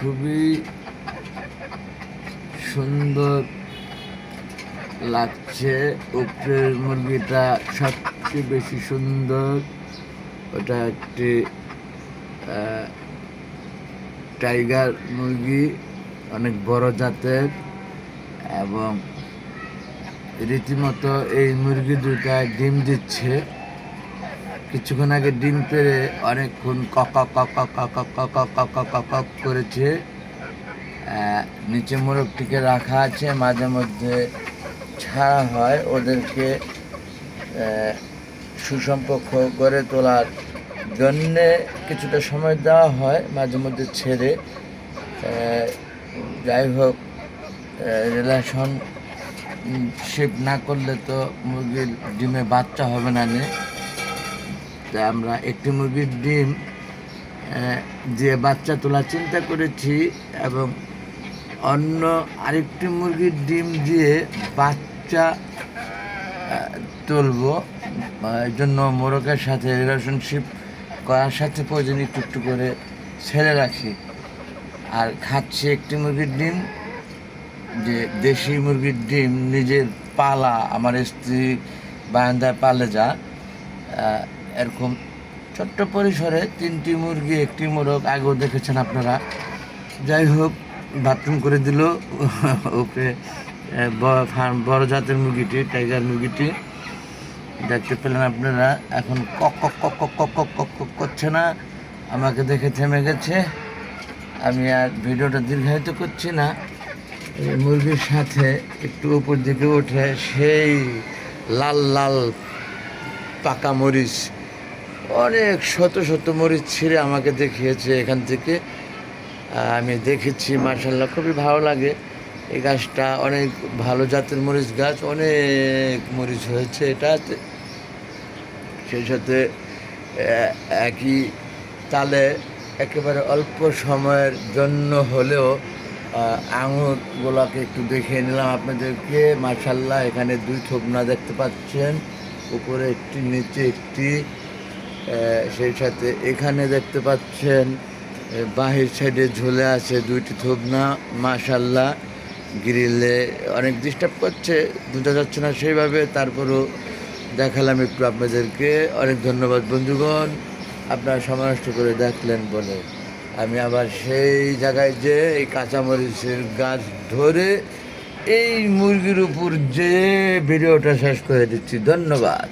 খুবই সুন্দর লাগছে। উপরের মুরগিটা সবচেয়ে বেশি সুন্দর। ওটা একটি টাইগার মুরগি, অনেক বড় জাতের, এবং রীতিমতো এই মুরগি দুটা ডিম দিচ্ছে। কিছুক্ষণ আগে ডিম পেড়ে অনেকক্ষণ কক কক কক কক কক কক কক কক করেছে। নিচে মোরগটিকে রাখা আছে, মাঝে মধ্যে ছাড়া হয় ওদেরকে সুসম্পর্ক গড়ে তোলার জন্যে কিছুটা সময় দেওয়া হয়, মাঝে মধ্যে ছেড়ে। যাই হোক, রিলেশনশিপ না করলে তো মুরগির ডিমে বাচ্চা হবে না। তাই আমরা একটি মুরগির ডিম দিয়ে বাচ্চা তোলার চিন্তা করেছি, এবং অন্য আরেকটি মুরগির ডিম দিয়ে বাচ্চা তুলব। এই জন্য মোরগের সাথে রিলেশনশিপ করার সাথে প্রয়োজন একটু একটু করে ছেড়ে রাখি। আর খাচ্ছি একটি মুরগির ডিম, যে দেশি মুরগির ডিম, নিজের পালা, আমার স্ত্রী বারান্দায় পালে যা। এরকম ছোট্ট পরিসরে 3টি মুরগি, একটি মোরগ আগেও দেখেছেন আপনারা। যাই হোক, বাথরুম করে দিল ওকে। বড় জাতের মুরগিটি, টাইগার মুরগিটি দেখতে পেলেন আপনারা। এখন কক কক কক কক কক কক কক কক করছে না, আমাকে দেখে থেমে গেছে। আমি আর ভিডিওটা দীর্ঘায়িত করছি না। মুরগির সাথে একটু উপর দিকে ওঠে সেই লাল লাল পাকা মরিচ, অনেক শত শত মরিচ ছিঁড়ে আমাকে দেখিয়েছে এখান থেকে। আমি দেখেছি, মাশাআল্লাহ খুবই ভালো লাগে। এই গাছটা অনেক ভালো জাতের মরিচ গাছ, অনেক মরিচ হয়েছে এটাতে। সেই সাথে একই তালে একেবারে অল্প সময়ের জন্য হলেও আঙুরগুলোকে একটু দেখিয়ে নিলাম আপনাদেরকে। মাশাআল্লাহ, এখানে 2 থোপনা দেখতে পাচ্ছেন, উপরে একটি, নিচে একটি। সেই সাথে এখানে দেখতে পাচ্ছেন বাহির সাইডে ঝুলে আছে 2টি থোপনা। মাশাআল্লাহ, গ্রিলে অনেক ডিস্টার্ব করছে, বোঝা যাচ্ছে না সেইভাবে, তারপরও দেখালাম একটু আপনাদেরকে। অনেক ধন্যবাদ বন্ধুগণ, আপনারা সময় নষ্ট করে দেখলেন বলে। আমি আবার সেই জায়গায় যে এই কাঁচামরিচের গাছ ধরে এই মুরগির উপর যে ভিডিওটা শেষ করে দিচ্ছি। ধন্যবাদ।